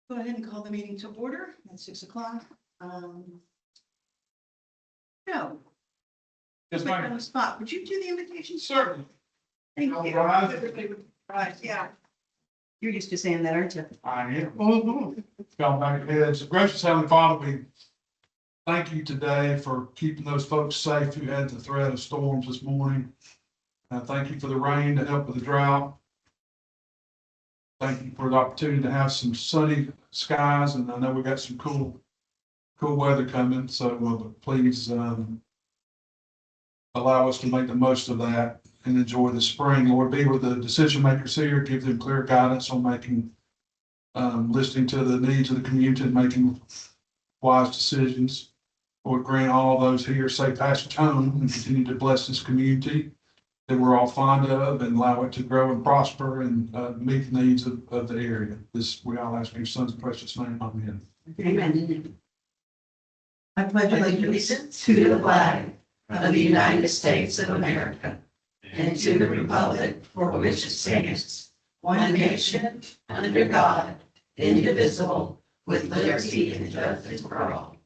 Go ahead and call the meeting to order at 6 o'clock. Joe, Yes, quick on ma'am. the spot, would you do the invitation? Certainly. Thank All you. right. Right, yeah. You're used to saying that, aren't you? I am. Mm-hmm. Y'all back ahead. So gracious Heavenly Father, we thank you today for keeping those folks safe who had the threat of storms this morning. Thank you for the rain to help with the drought. Thank you for the opportunity to have some sunny skies, and I know we got some cool weather coming, so please allow us to make the most of that and enjoy the spring. Lord, be with the decision makers here, give them clear guidance on making, listening to the needs of the community and making wise decisions. Lord, grant all those here safe passage home and continue to bless this community that we're all fond of and allow it to grow and prosper and meet the needs of the area. This we all ask in your son's precious name. Amen. Amen. I pledge allegiance to the flag of the United States of America and to the republic for which it stands, one nation, under God, indivisible, with liberty and justice for all.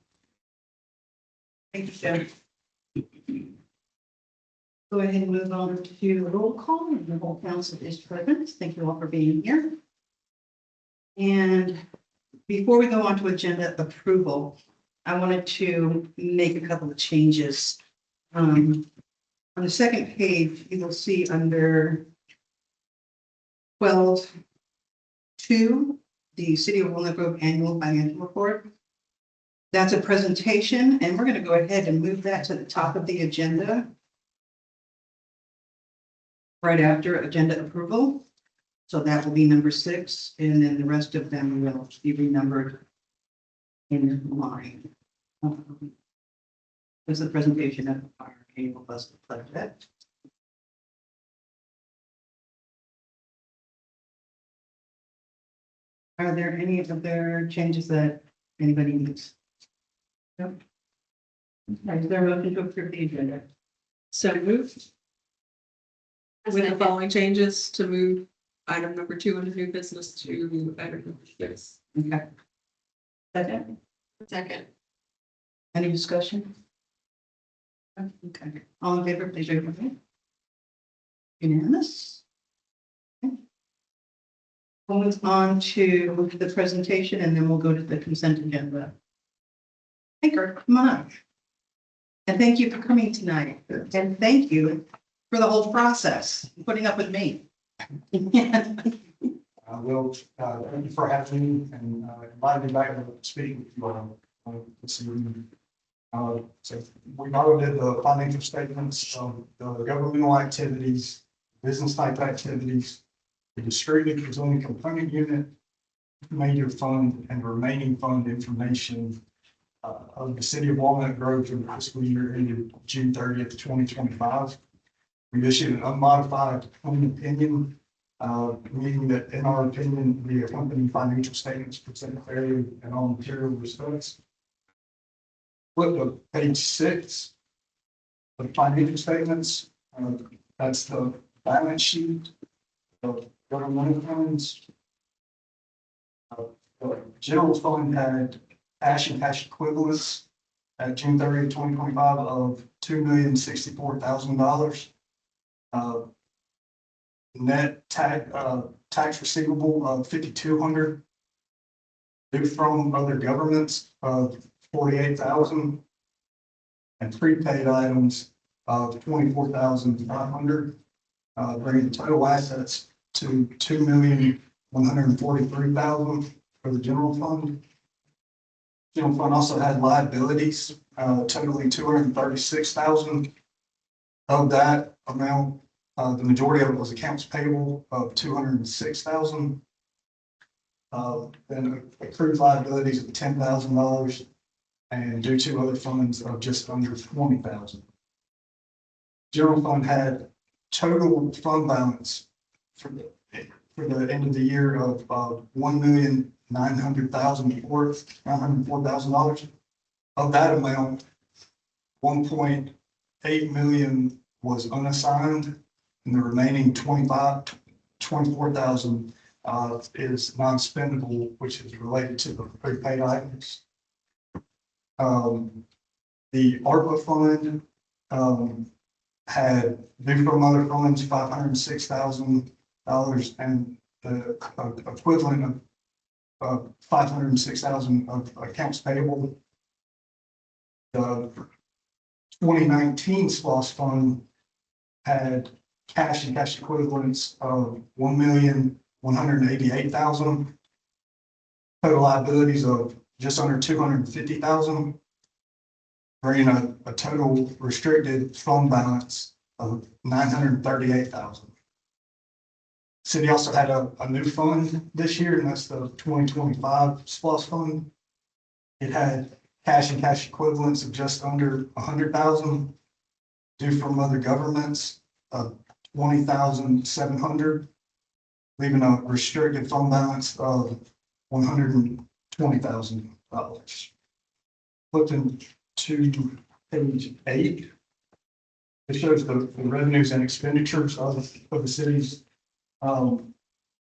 Thank you, Joe. Go ahead and move on to roll call, and the whole council is present. Thank you all for being here. And before we go on to agenda approval, I wanted to make a couple of changes. On the second page, you will see under 12.2, the City of Walnut Grove Annual Financial Report. That's a presentation, and we're going to go ahead and move that to the top of the agenda right after agenda approval. So that will be number 6, and then the rest of them will be renumbered in line. There's a presentation of our annual budget project. Are there any other changes that anybody needs? No? Is there a motion to approve the agenda? So moved. With the following changes to move item number 2 under new business to item number 6. Okay. Second, Second. any discussion? Okay, all in favor, please raise your hand. Unanimous. Okay. We'll move on to the presentation and then we'll go to the consent agenda. Anchor, come on. And thank you for coming tonight. And thank you for the whole process, putting up with me. Will, thank you for having me and inviting me back to speak with you all this evening. So we audited the financial statements of the governmental activities, business type activities, the distributed presenting component unit, major fund, and remaining fund information of the city of Walnut Grove for the fiscal year ended June 30th, 2025. We issued an unmodified opinion, meaning that in our opinion, the accompanying financial statements present fairly in all material respects. Flip to page 6 of the financial statements. That's the balance sheet of governmental funds. The general fund had cash and cash equivalents at June 30th, 2025 of $2,064,000. Net tax receivable of $5,200. Due from other governments of $48,000. And prepaid items of $24,500. Bringing the total assets to $2,143,000 for the general fund. General fund also had liabilities totaling $236,000. Of that amount, the majority of it was accounts payable of $206,000. Then accrued liabilities of $10,000 and due to other funds of just under $20,000. General fund had total fund balance for the end of the year of $1,904,000. Of that amount, $1.8 million was unassigned, and the remaining $24,000 is non-spendable, which is related to the prepaid items. The ARPA fund, had due from other funds, $506,000 and the equivalent of $506,000 of accounts payable. The 2019 SPOS fund had cash and cash equivalents of $1,188,000. Total liabilities of just under $250,000. Bringing a total restricted fund balance of $938,000. City also had a new fund this year, and that's the 2025 SPOS fund. It had cash and cash equivalents of just under $100,000, due from other governments of $20,700, leaving a restricted fund balance of $120,000. Looking to page 8. It shows the revenues and expenditures of the city's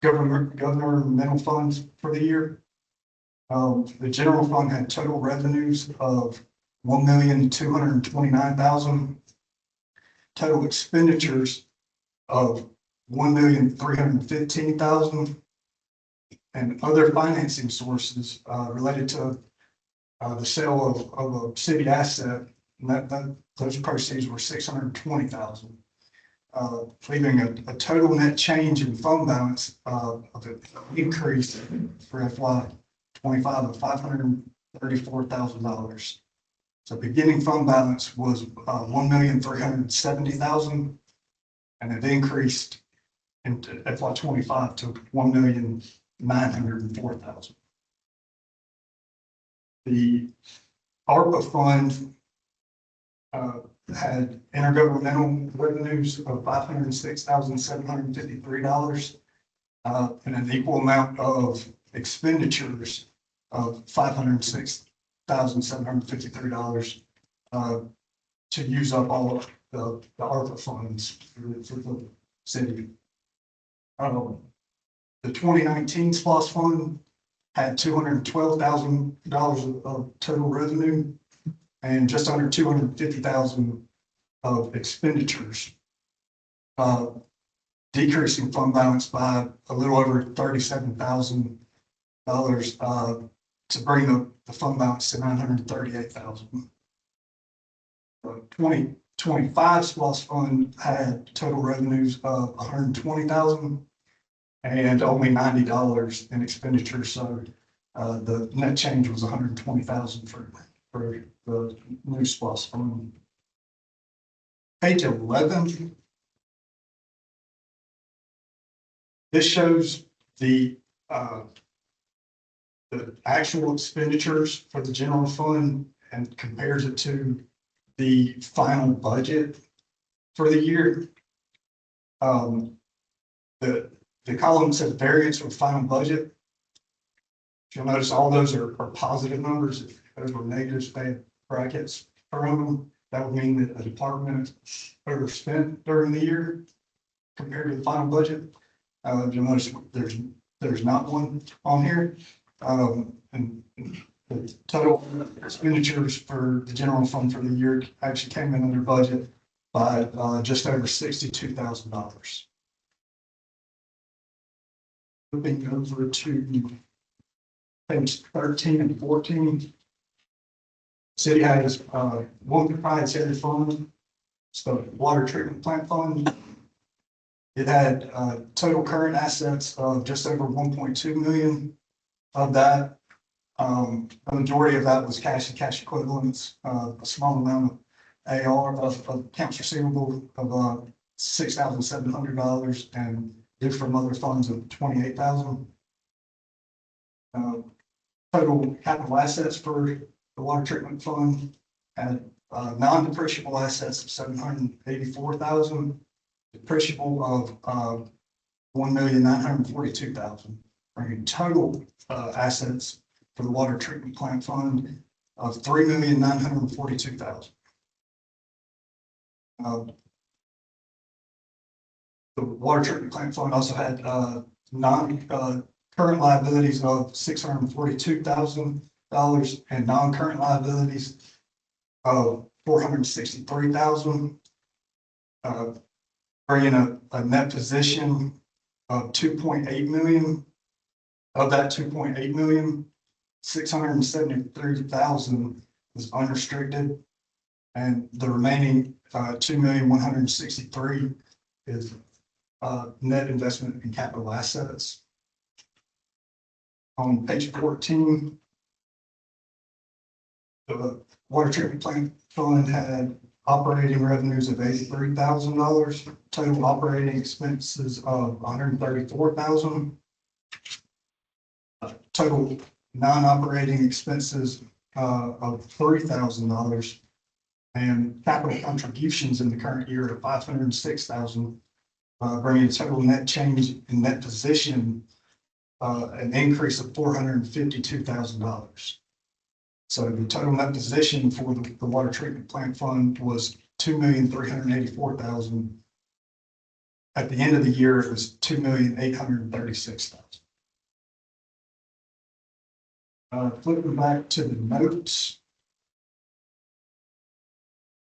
governmental funds for the year. The general fund had total revenues of $1,229,000. Total expenditures of $1,315,000. And other financing sources related to the sale of a city asset, and those proceeds were $620,000. Leaving a total net change in fund balance of an increase for FY25 of $534,000. So beginning fund balance was $1,370,000, and it increased into FY25 to $1,904,000. The ARPA fund had intergovernmental revenues of $506,753, and an equal amount of expenditures of $506,753 to use up all of the ARPA funds for the city. The 2019 SPOS fund had $212,000 of total revenue and just under $250,000 of expenditures, decreasing fund balance by a little over $37,000 to bring the fund balance to $938,000. The 2025 SPOS fund had total revenues of $120,000 and only $90 in expenditures. So the net change was $120,000 for the new SPOS fund. Page 11. This shows the actual expenditures for the general fund and compares it to the final budget for the year. The column says variance from final budget. You'll notice all those are positive numbers. If those were negatives, they had brackets around them. That would mean that a department overspent during the year compared to the final budget. You'll notice there's not one on here. And the total expenditures for the general fund for the year actually came in under budget by just over $62,000. Moving over to page 13 and 14. City has one proprietary fund. It's the water treatment plant fund. It had total current assets of just over 1.2 million. Of that, a majority of that was cash and cash equivalents. A small amount of AR of accounts receivable of $6,700 and due from other funds of $28,000. Total capital assets for the water treatment fund had non-depreciable assets of $784,000, depreciable of $1,942,000, bringing total assets for the water treatment plant fund of $3,942,000. The water treatment plant fund also had current liabilities of $642,000 and non-current liabilities of $463,000. Bringing a net position of 2.8 million. Of that 2.8 million, 673,000 is unrestricted. And the remaining 2,163,000 is net investment in capital assets. On page 14, the water treatment plant fund had operating revenues of $83,000, total operating expenses of $134,000. Total non-operating expenses of $3,000 and capital contributions in the current year of $506,000, bringing total net change in net position an increase of $452,000. So the total net position for the water treatment plant fund was $2,384,000. At the end of the year, it was $2,836,000. Flipping back to the notes.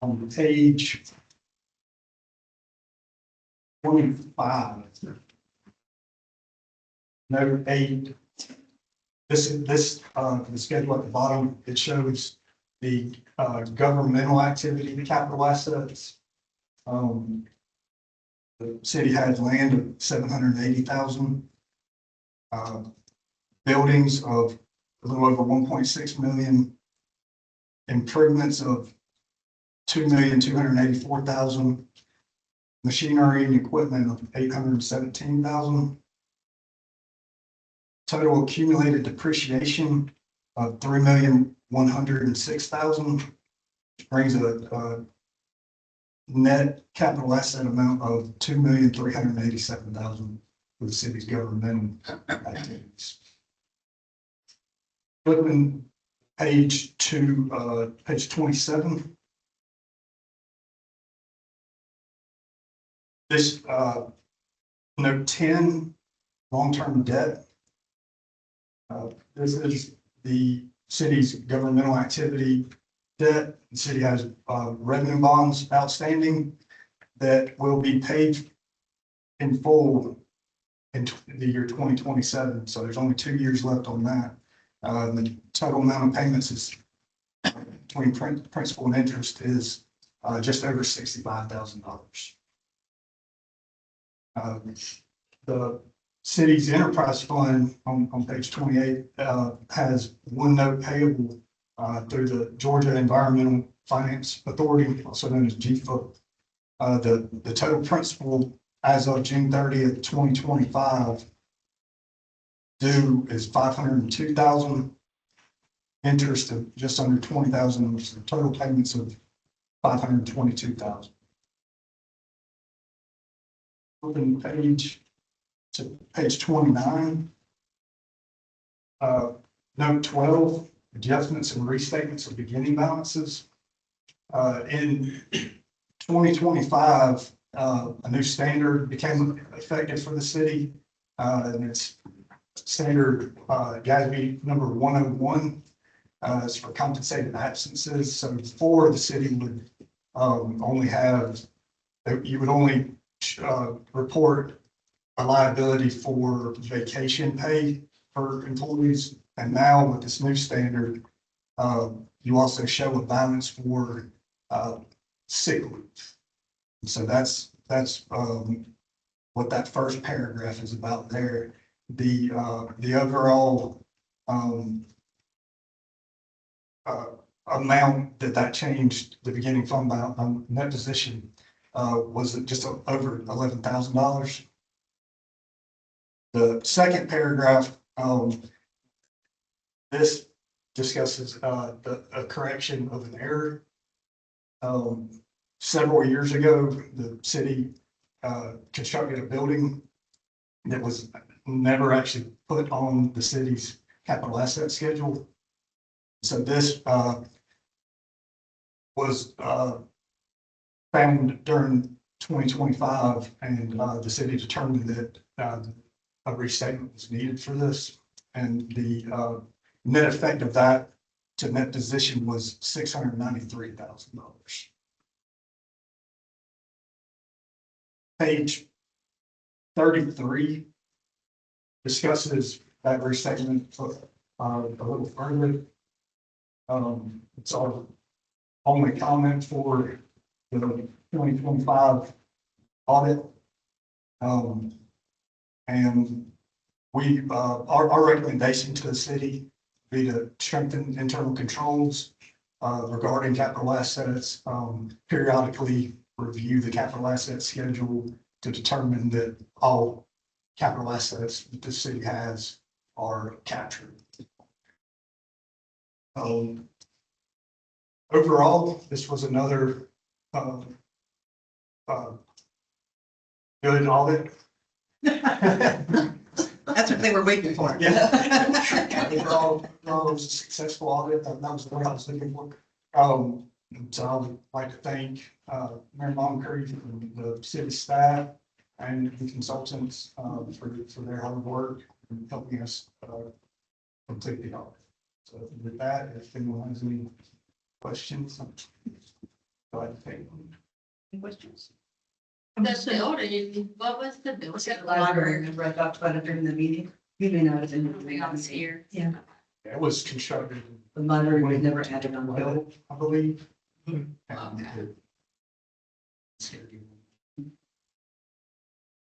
On page 25. Note 8. The schedule at the bottom, it shows the governmental activity, the capital assets. The city has land of 780,000. Buildings of a little over 1.6 million. Improvements of 2,284,000. Machinery and equipment of 817,000. Total accumulated depreciation of 3,106,000, which brings a net capital asset amount of 2,387,000 for the city's governmental activities. Flipping page to page 27. This note 10, long-term debt. This is the city's governmental activity debt. The city has revenue bonds outstanding that will be paid in full in the year 2027. So there's only 2 years left on that. The total amount of payments is between principal and interest is just over $65,000. The city's enterprise fund on page 28 has one note payable through the Georgia Environmental Finance Authority, also known as GFA. The total principal as of June 30th, 2025 due is $502,000. Interest of just under $20,000, which is the total payments of $522,000. Flipping page to page 29. Note 12, adjustments and restatements of beginning balances. In 2025, a new standard became effective for the city, and it's standard GASB number 101. It's for compensated absences. So before, the city would only have, you would only report a liability for vacation pay for employees. And now with this new standard, you also show a balance for sick leave. So that's what that first paragraph is about there. The overall amount that changed the beginning fund balance net position was just over $11,000. The second paragraph, this discusses a correction of an error. Several years ago, the city constructed a building that was never actually put on the city's capital asset schedule. So this was found during 2025, and the city determined that a restatement was needed for this. And the net effect of that to net position was $693,000. Page 33 discusses that restatement a little further. It's our only comment for the 2025 audit. And we, our recommendation to the city be to strengthen internal controls regarding capital assets, periodically review the capital asset schedule to determine that all capital assets that the city has are captured. Overall, this was another good audit. That's what they were waiting for. Yeah. Overall, it was a successful audit. That was the way I was looking for. So I would like to thank Mayor Moncrief and the city staff and the consultants for their hard work and helping us complete the audit. So with that, if anyone has any questions, I'm glad to take them. Any questions? The building, what was the building? Was it the library? Remember I talked about it during the meeting? You may not have been. I was here. Yeah. It was constructed, The library was never added on the bill. I believe. Hmm. And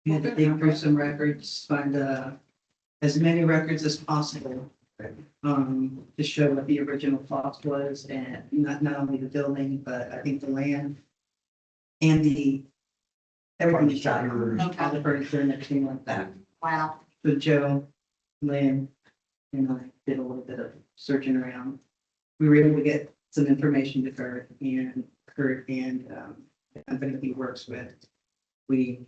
We had to dig through some records, find as many records as possible. To show what the original cost was and not only the building, but I think the land. And everything is shot, all the furniture and everything like that. Wow. So Joe, Lynn, and I did a little bit of searching around. We were able to get some information to Kurt and the company he works with. We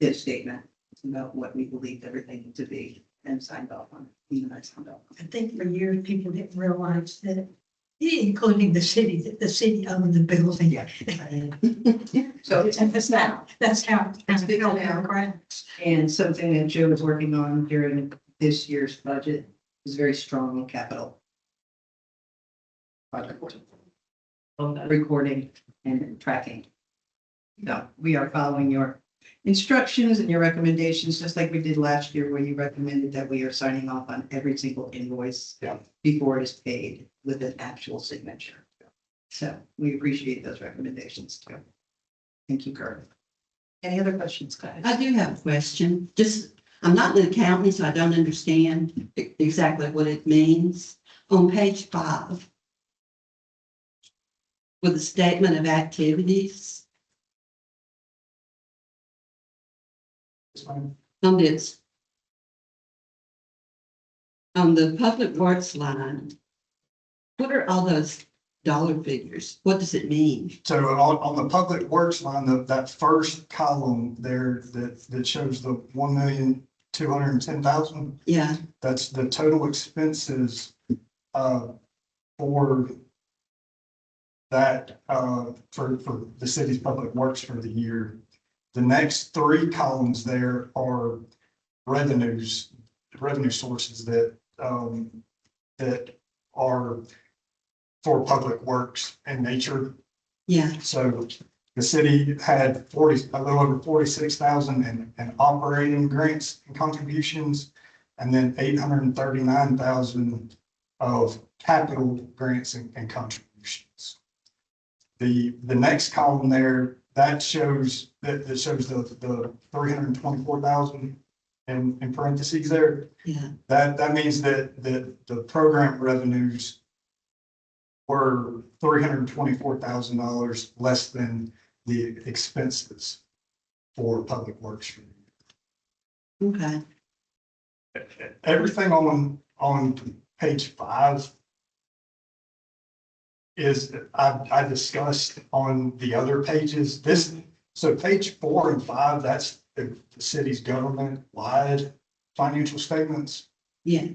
did a statement about what we believed everything to be and signed off on it. Even I signed off. I think for years, people didn't realize that, including the city, that the city owned the building. Yeah. So it's now, that's how it's big built now. our grants. And something that Joe was working on during this year's budget is very strong capital project recording and tracking. So we are following your instructions and your recommendations, just like we did last year, where you recommended that we are signing off on every single invoice before it is paid with an actual signature. So we appreciate those recommendations too. Thank you, Kurt. Any other questions, guys? I do have a question. I'm not an accountant, so I don't understand exactly what it means. On page 5, with the statement of activities, on this, on the public works line, what are all those dollar figures? What does it mean? So on the public works line, that first column there that shows the 1,210,000, Yeah, that's the total expenses for that for the city's public works for the year. The next 3 columns there are revenue sources that are for public works in nature. yeah, So the city had a little over 46,000 in operating grants and contributions, and then 839,000 of capital grants and contributions. The next column there, that shows the 324,000 in parentheses there. yeah. That means that the program revenues were $324,000 less than the expenses for public works. Okay, Everything on page 5 is I discussed on the other pages. So page 4 and 5, that's the city's government-wide financial statements. yeah,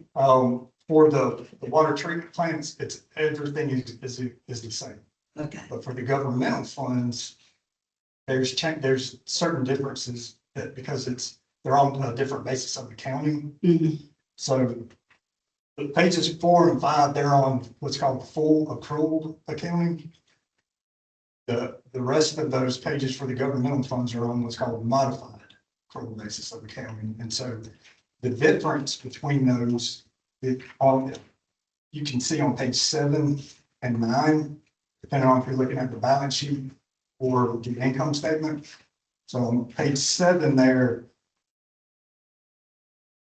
For the water treatment plants, it's everything is the same. okay, But for the governmental funds, there's certain differences that because it's they're on a different basis of accounting. Mhm. So the pages 4 and 5, they're on what's called the full accrual accounting. The rest of those pages for the governmental funds are on what's called modified accrual basis of accounting. And so the difference between those, you can see on page 7 and 9, depending on if you're looking at the balance sheet or the income statement. So on page 7 there,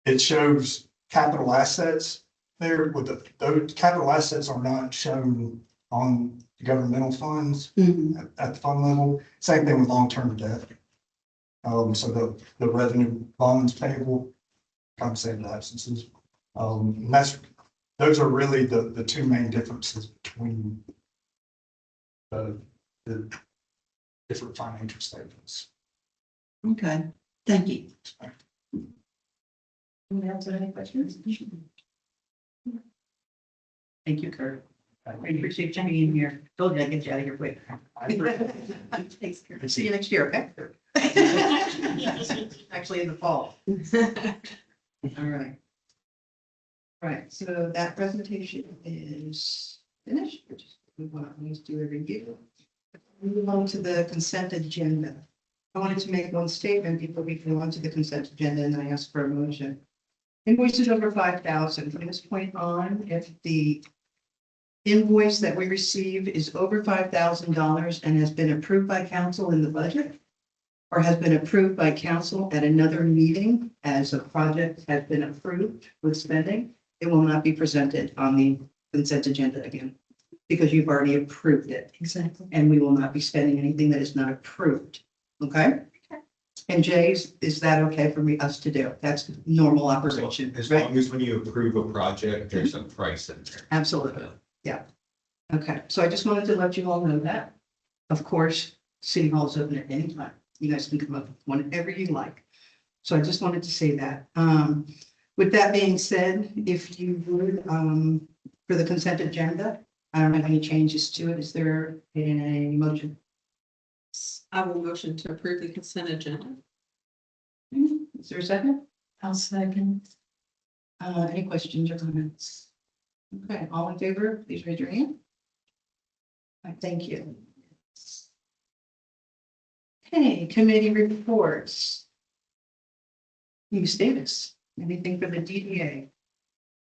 it shows capital assets there with those capital assets are not shown on the governmental funds Mhm. at the fund level. Same thing with long-term debt. So the revenue bonds payable, compensated absences. And those are really the two main differences between the different financial statements. Okay, thank you. Anyone else have any questions? Thank you, Kurt. I appreciate you being here. Told you I'd get you out of here quick. Thanks, Kurt. See you next year, okay? Actually, in the fall. All right. All right, so that presentation is finished. We're just move on. Let's do a review. Move on to the consent agenda. I wanted to make one statement before we go on to the consent agenda, and I ask for a motion. Invoices over 5,000. From this point on, if the invoice that we receive is over $5,000 and has been approved by council in the budget, or has been approved by council at another meeting as a project has been approved with spending, it will not be presented on the consent agenda again, because you've already approved it. Exactly. And we will not be spending anything that is not approved. Okay? And Jay, is that okay for us to do? That's normal operation, As right? long as when you approve a project, there's a price in there. Absolutely. Yeah. Okay, so I just wanted to let you all know that. Of course, City Hall is open at any time. You guys can come up whenever you like. So I just wanted to say that. With that being said, if you would, for the consent agenda, I don't have any changes to it. Is there a motion? I will motion to approve the consent agenda. Is there a second? I'll second. Any questions or comments? Okay, all in favor, please raise your hand. All right, thank you. Okay, committee reports. Ms. Davis, anything for the DDA?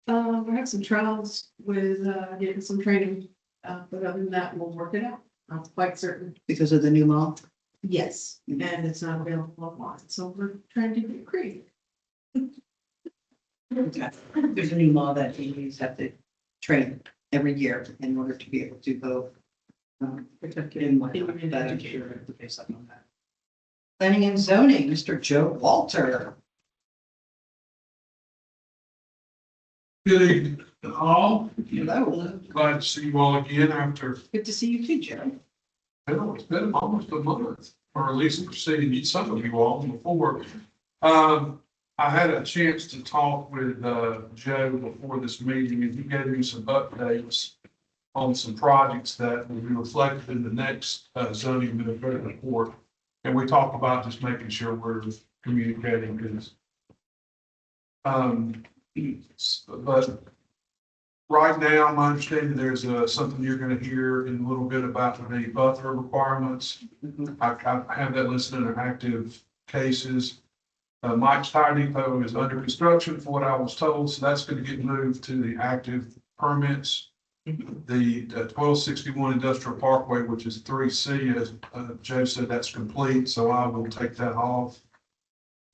We have some trials with, getting some training, but other than that, we'll work it out. I'm quite certain. Because of the new law? Yes, and it's not available online, so we're trying to get creative. Okay. There's a new law that DDAs have to train every year in order to be able to go. In my, that I'm sure I have to pay something on that. Planning and zoning, Mr. Joe Walter. Good evening, all. Hello. Glad to see you all again after, Good to see you too, Joe. it's been almost a month, or at least seeing some of you all before. I had a chance to talk with Joe before this meeting, and he gave me some updates on some projects that will be reflected in the next zoning administrative report. And we talked about just making sure we're communicating because but right now, my understanding, there's something you're going to hear in a little bit about the buffer requirements. I have that listed in active cases. Mike's Tire Depot is under construction for what I was told, so that's going to get moved to the active permits. The 1261 Industrial Parkway, which is 3C, as Joe said, that's complete, so I will take that off.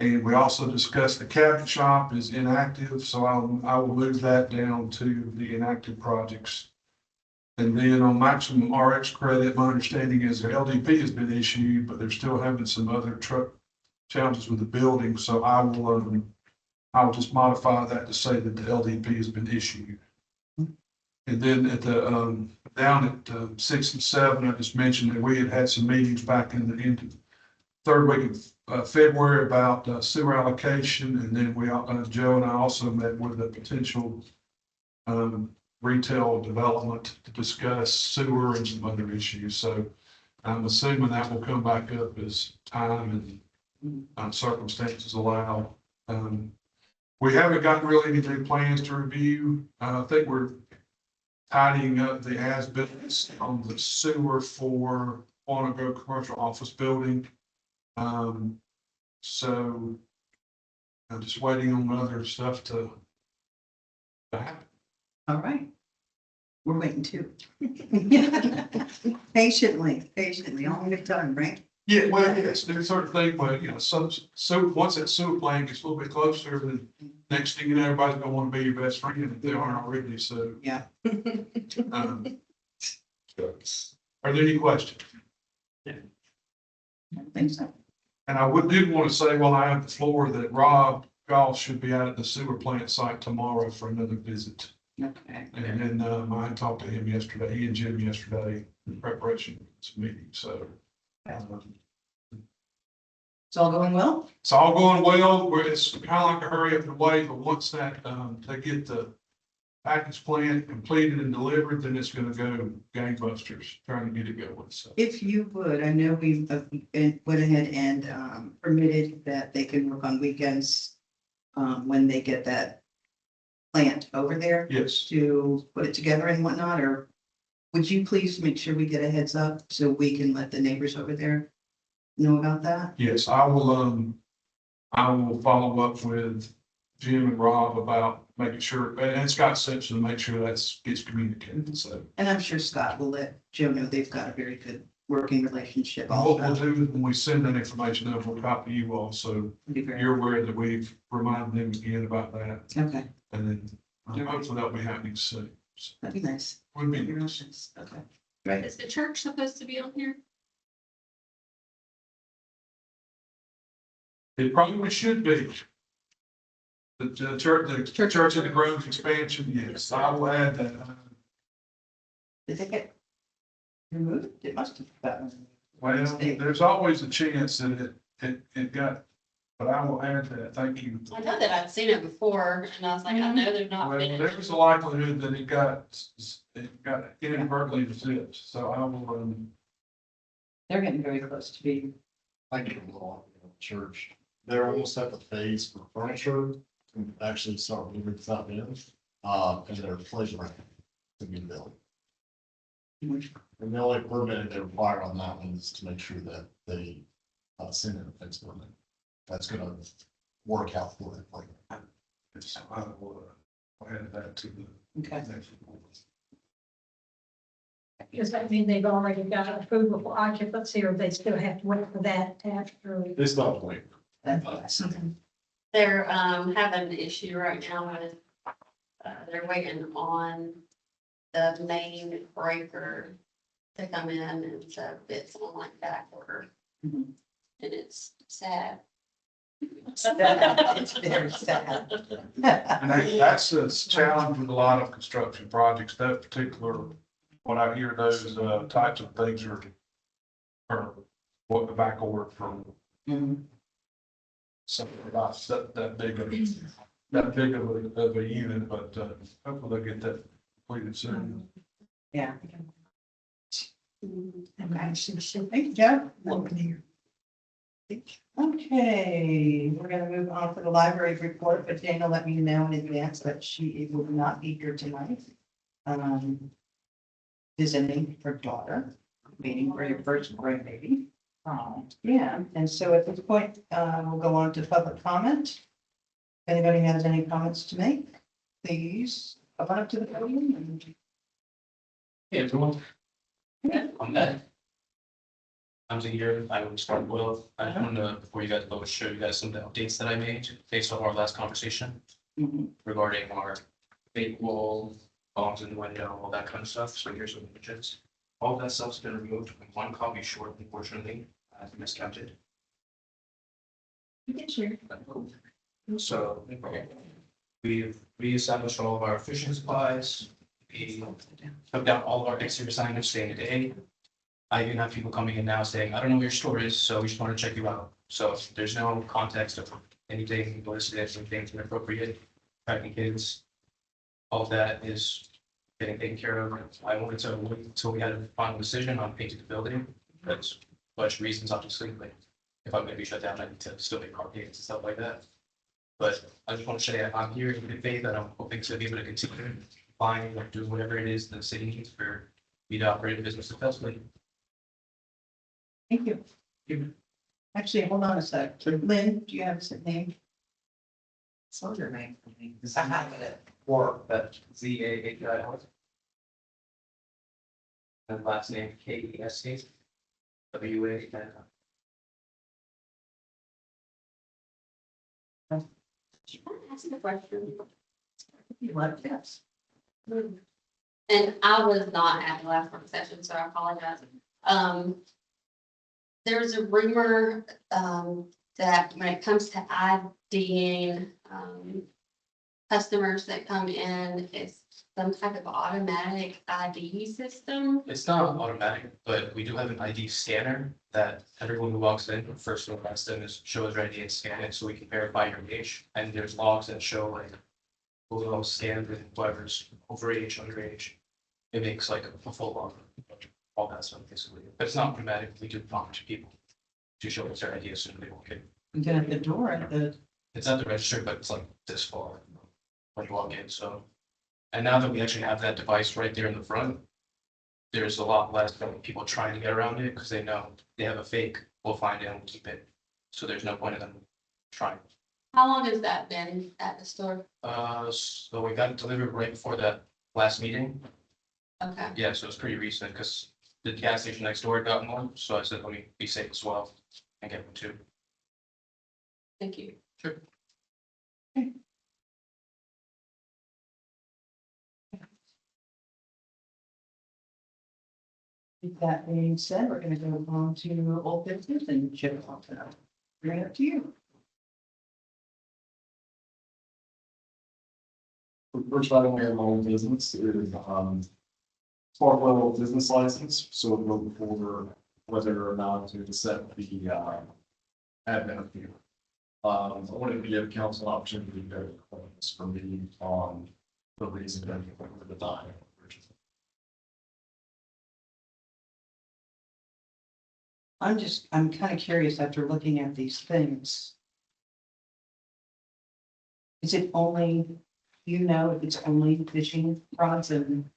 And we also discussed the cabinet shop is inactive, so I will move that down to the inactive projects. And then on maximum RX credit, my understanding is the LDP has been issued, but they're still having some other truck challenges with the building, so I will just modify that to say that the LDP has been issued. And then at the down at 6 and 7, I just mentioned that we had some meetings back in the third week of February about sewer allocation, and then Joe and I also met with a potential retail development to discuss sewer and some other issues. So I'm assuming that will come back up as time and circumstances allow. We haven't gotten really any new plans to review. I think we're tidying up the as-built on the sewer for Wanna Commercial Office Building. So I'm just waiting on other stuff to happen. All right. We're waiting too. Patiently, all the time, right? Yeah, well, yes, there's sort of thing, but so once that sewer plant gets a little bit closer, then next thing you know, everybody's gonna wanna be your best friend if they aren't already, so. Yeah. um, Are there any questions? I don't think so. And I did want to say while I have the floor that Rob Goff should be out at the sewer plant site tomorrow for another visit. Okay. And then, I talked to him yesterday, he and Jim yesterday in preparation for this meeting, so. It's all going well? It's all going well, but it's kind of like a hurry up and wait, but once that, they get the package plant completed and delivered, then it's gonna go gangbusters, trying to get it going, so. If you would, I know we went ahead and permitted that they can work on weekends when they get that plant over there Yes, to put it together and whatnot, or would you please make sure we get a heads up so we can let the neighbors over there know about that? yes, I will follow up with Jim and Rob about making sure, and Scott Simpson, to make sure gets communicated, so. And I'm sure Scott will let Joe know they've got a very good working relationship And what we'll also. do is when we send that information over, we'll copy you all, so Be very- you're aware that we've reminded them again about that, Okay, and then hopefully that'll be happening soon. that'd be nice. Would be Your nice. options. Okay, right. Is the church supposed to be on here? It probably should be. The church of the Groves expansion, yes, I will add that. Did it get removed? It must have gotten. Well, there's always a chance that it got, but I will add that, thank you. I know that I'd seen it before and I was like, I know they've not Well, been. there's a likelihood that it got inadvertently zipped, so I will, They're getting very close to being. I get a little on the church. They're almost at the phase for furniture and actually start moving stuff in. And they're playground to be built. And the only permit they require on that one is to make sure that they send in a fence permit. That's gonna work out for it. so I will add that to the Okay. next report. Does that mean they've already got approval for occupancy, or they still have to wait for that after? It's not like, That's They're having an issue right now with, they're waiting on the main breaker to come in, and so it's on like back order. Mhm. And it's sad. It's very sad. And that's a challenge with a lot of construction projects, that particular, when I hear those types of things are what the back order from Mhm. something about that big of a unit, but hopefully they'll get that completed soon. Yeah. Okay. Thank you, Joe. Opening. Okay, we're gonna move on to the library report, but Dana let me know in advance that she will not be here tonight. Visiting her daughter, meeting for her first grandbaby. Yeah, and so at this point, we'll go on to public comment. If anybody has any comments to make, please come on up to the podium and Hey everyone. I'm Ned. I'm here. I will start with, I just wanted to, before you guys vote, show you guys some of the updates that I made based off our last conversation Mhm. regarding our fake wall, bombs in the window, all that kind of stuff. So here's some images. All that stuff's been removed, one copy short, unfortunately, I miscounted. So we've reestablished all of our fishing supplies. We took down all of our exterior signage staying a day. I even have people coming in now saying, I don't know where your store is, so we just want to check you out. So if there's no context of anything listed as anything inappropriate, tracking kids. All of that is getting taken care of. I wanted to wait until we had a final decision on painting the building. That's much reasons, obviously, but if I'm gonna be shut down, I need to still make car payments and stuff like that. But I just want to say I'm here in good faith and I'm hoping to be able to continue buying or doing whatever it is the city needs for me to operate a business successfully. Thank you. Actually, hold on a sec. Lynn, do you have a name? Spell your name for me, because I have it at work, but ZAHI. And last name KESC. WA. Ask a question. You want, yes. And I was not at the last work session, so I apologize. There's a rumor, that when it comes to IDing, customers that come in, it's some type of automatic ID system. It's not automatic, but we do have an ID scanner that everyone who walks in, first thing that's done is show his ID and scan it so we can verify your age. And there's logs that show like who's all scanned and whoever's overage, underage. It makes like a full log of all that stuff basically. But it's not automatic. We do prompt people to show us their ID as soon as they walk in. And then at the door, It's at the register, but it's like this far when you walk in, so. And now that we actually have that device right there in the front, there's a lot less people trying to get around it because they know they have a fake, we'll find it and keep it. So there's no point in them trying. How long has that been at the store? So we got it delivered right before that last meeting. Okay, Yeah, so it's pretty recent because the gas station next door got one, so I said, let me be safe as well and get one too. thank you. Sure. with that being said, we're gonna go on to old business and Jim, I'll bring it up to you. The first item we have on business is, Sparkwell business license, so we'll go for whether or not to set the, admin fee. I wanted to give council an opportunity to go for me on the reason for the time. I'm kind of curious after looking at these things. Is it only, if it's only fishing rods and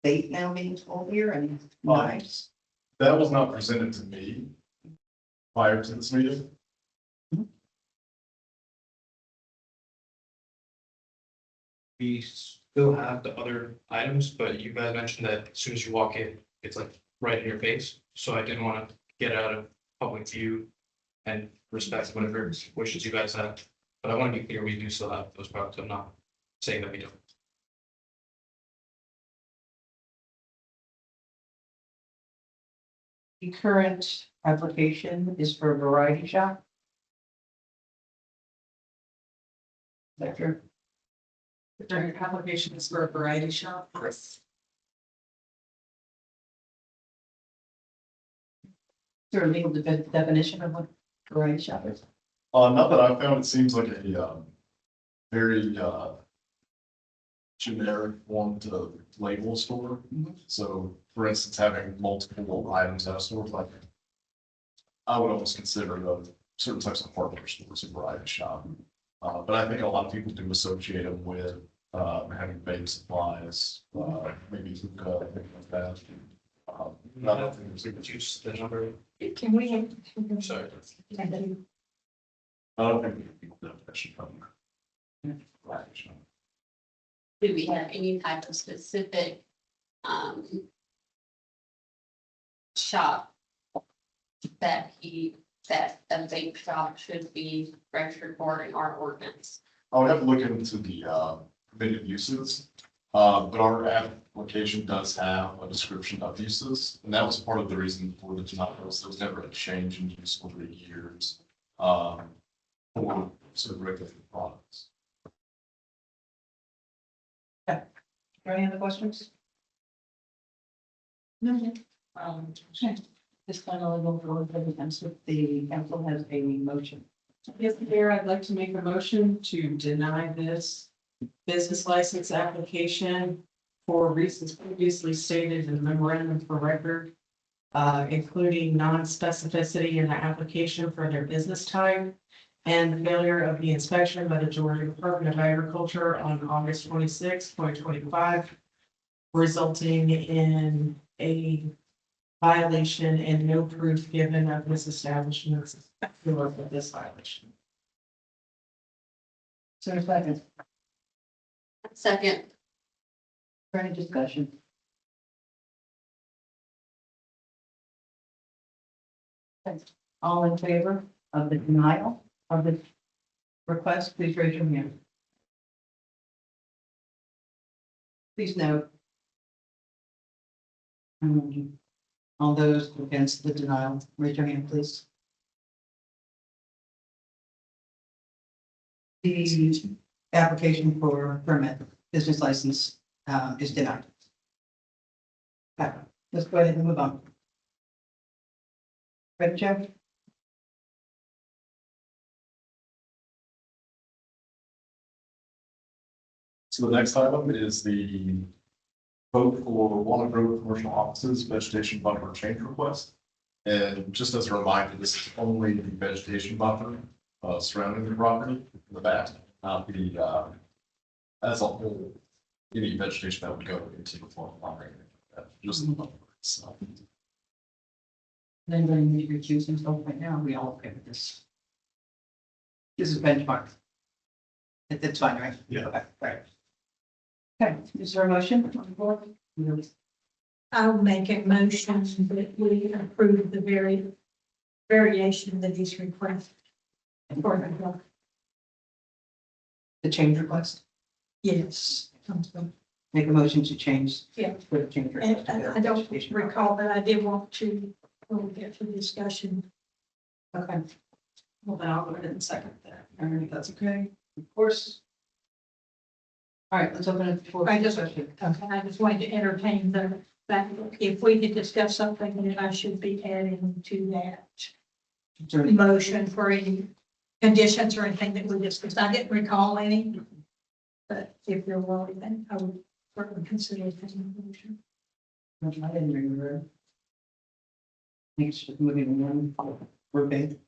bait now being sold here and knives? That was not presented to me prior to this meeting. We still have the other items, but you guys mentioned that as soon as you walk in, it's like right in your face. So I didn't want to get out of public view and respect whatever wishes you guys have. But I want to be clear, we do still have those products. I'm not saying that we don't. The current application is for a variety shop. Is that true? The current application is for a variety shop. Is there a legal definition of what variety shop is? Not that I found, it seems like a, very, generic one to label a store. So for instance, having multiple items at a store, like I would almost consider certain types of hardware stores a variety shop. But I think a lot of people do associate them with, having bake supplies, maybe hookah, things like that. I don't think there's Reduce the number. Can we? I'm sorry. I don't think that should come. Variety shop. Do we have any type of specific, shop that a vape shop should be registered for in our ordinance? I would have to look into the permitted uses, but our application does have a description of uses, and that was part of the reason for the denial. There was never a change in use over the years for sort of regulated products. Any other questions? No. Okay. This final level for the council has a motion. Yes, Mayor, I'd like to make a motion to deny this business license application for reasons previously stated in the memorandum for record. including non-specificity in the application for their business type and the failure of the inspection by the Georgia Department of Agriculture on August 26, 2025, resulting in a violation and no proof given of this establishment's failure of this violation. So a second, Second. for any discussion? All in favor of the denial of the request, please raise your hand. Please note. All those against the denial, raise your hand, please. The application for permit, business license, is denied. Okay, let's go ahead and move on. Ready, Jeff? So the next item is the vote for Walnut Grove Commercial Offices vegetation buffer change request. And just as a reminder, this is only the vegetation buffer surrounding the property in the back, not the as a whole, any vegetation that would go into the floor line, just the buffer itself. Anybody need to recuse himself right now? We all okay with this? This is benchmark. That's fine, right? Yeah. Okay, right. Okay, is there a motion on the board? I'll make a motion that we approve the variation that is requested. For the, The change request? yes. Make a motion to change. Yeah. For the change And request. I don't recall that I did want to, when we get to discussion. Okay, Well, then I'll go ahead and second that. all right, that's okay, of course. All right, let's open it for I just- discussion. Okay, I just wanted to entertain the fact that if we could discuss something, then I should be adding to that motion for any conditions or anything that we discussed. I didn't recall any. But if you're willing, then I would certainly consider it as a motion. I didn't remember. Thanks for moving one grouping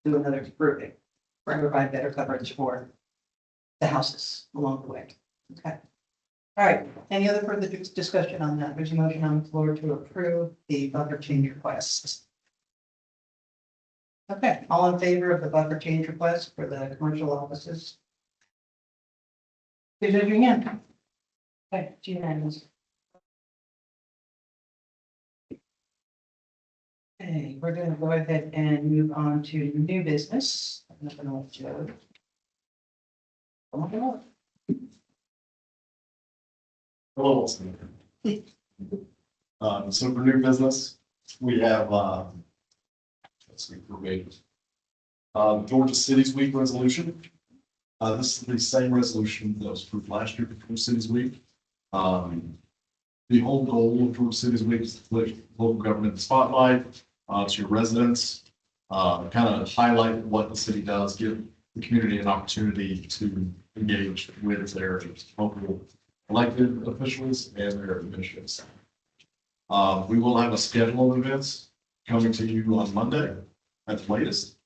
to another grouping. Provide better coverage for the houses along the way. Okay. All right, any other further discussion on that? There's a motion on the floor to approve the buffer change request. Okay, all in favor of the buffer change request for the commercial offices? Please raise your hand. Okay, it's unanimous. Okay, we're going to go ahead and move on to new business. I'm not gonna let Joe. Come on up. Hello. So for new business, we have, let's see, for me, Georgia Cities Week resolution. This is the same resolution that was approved last year for Cities Week. The whole goal of Georgia Cities Week is to put local government in the spotlight, to your residents, kind of highlight what the city does, give the community an opportunity to engage with their local elected officials and their administrators. We will have a schedule of events coming to you on Monday at the latest.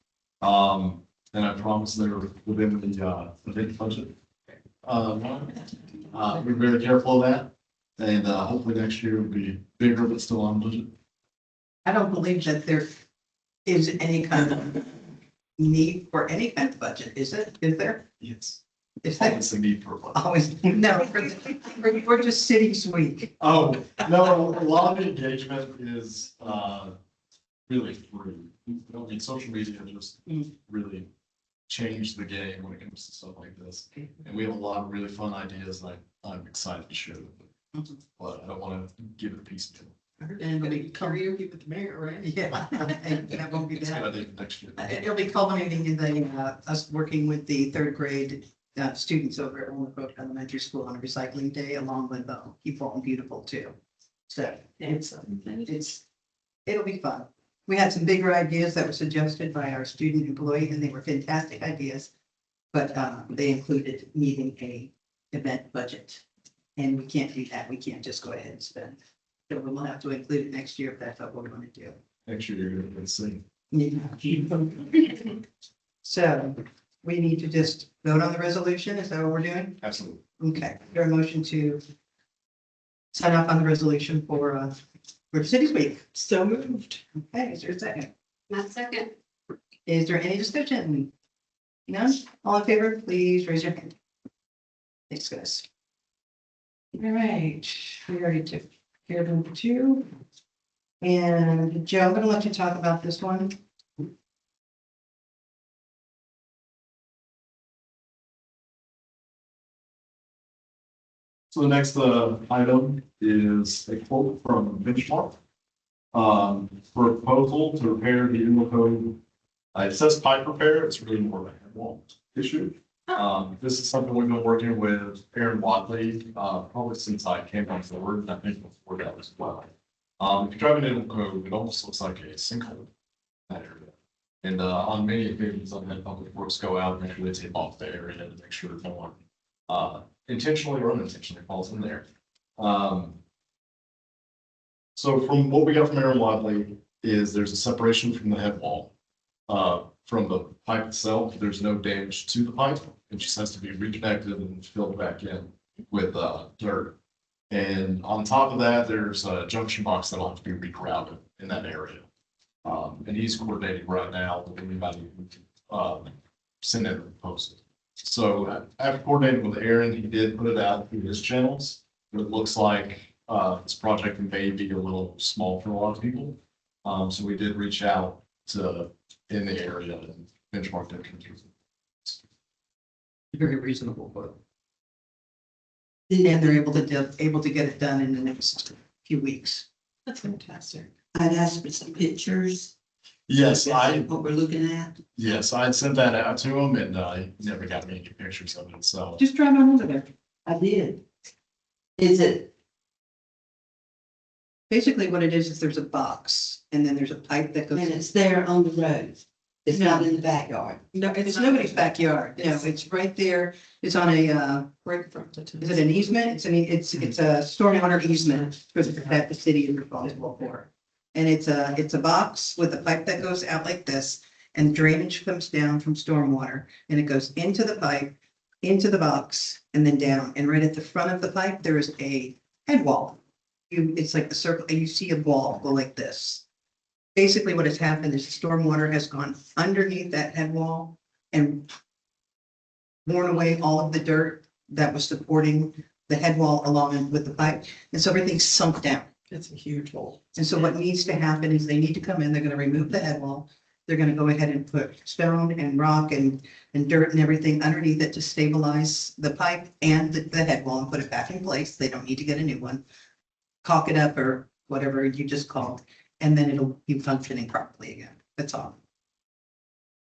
And I promise they're within the event budget. We're very careful of that. And hopefully next year will be bigger, but still on budget. I don't believe that there is any kind of need for any kind of budget, is it? Is there? Yes. Is there? It's a need for a budget. Always, no, for just Cities Week. Oh, no, a lot of the engagement is really free. I mean, social media just really changed the game when it comes to stuff like this. And we have a lot of really fun ideas that I'm excited to share with them. But I don't want to give it a piece of it. And it'll be karaoke with the mayor, right? Yeah. And that won't be It's a good that. idea for next year. It'll be culminating in the, us working with the third grade students over at Walnut Grove Elementary School on a recycling day, along with People and Beautiful too. So it'll be fun. We had some bigger ideas that were suggested by our student employee, and they were fantastic ideas. But they included needing a event budget. And we can't do that. We can't just go ahead and spend So we'll have to include it next year if that's what we're gonna do. Next year, you're gonna see. So we need to just vote on the resolution. Is that what we're doing? Absolutely. Okay, your motion to sign off on the resolution for the city's week. So moved. Okay, is there a second? My second. Is there any discussion? None? All in favor, please raise your hand. Thanks, guys. All right, we already took care of number 2. And Joe, I'm gonna let you talk about this one. So the next item is a quote from Benchmark for a proposal to repair the Innoco. It says pipe repair, it's really more of a head wall issue. This is something we've been working with Aaron Wadley, probably since I came on board, and I think before that as well. If you drive an Innoco, it almost looks like a sinkhole in that area. And on many occasions, I've had public works go out and make sure they tape off the area to make sure no one intentionally or unintentionally falls in there. So from what we got from Aaron Wadley is there's a separation from the head wall. From the pipe itself, there's no damage to the pipe. It just has to be reconnected and filled back in with dirt. And on top of that, there's a junction box that'll have to be regrouted in that area. And he's coordinating right now with anybody who can send in a proposal. So after coordinating with Aaron, he did put it out through his channels. But it looks like this project may be a little small for a lot of people. So we did reach out to in the area and Benchmark that comes with it. Very reasonable quote. And they're able to get it done in the next few weeks. That's fantastic. I'd asked for some pictures. Yes, What we're looking at. Yes, I had sent that out to him and he never got me any pictures of it, so. Just drive on over there. I did. Is it, Basically what it is there's a box and then there's a pipe that goes. and it's there on the road? It's not in the backyard? No, It's nobody's backyard. No, it's right there. It's on a, right in front of is it an easement? It's a stormwater easement that the city is responsible for. And it's a box with a pipe that goes out like this and drainage comes down from stormwater and it goes into the pipe, into the box and then down. And right at the front of the pipe, there is a head wall. It's like the circle, and you see a wall go like this. Basically what has happened is stormwater has gone underneath that head wall and worn away all of the dirt that was supporting the head wall along with the pipe. And so everything's sunk down. It's a huge hole. And so what needs to happen is they need to come in, they're gonna remove the head wall. They're gonna go ahead and put stone and rock and dirt and everything underneath it to stabilize the pipe and the head wall and put it back in place. They don't need to get a new one. Caulk it up or whatever you just called, and then it'll be functioning properly again. That's all.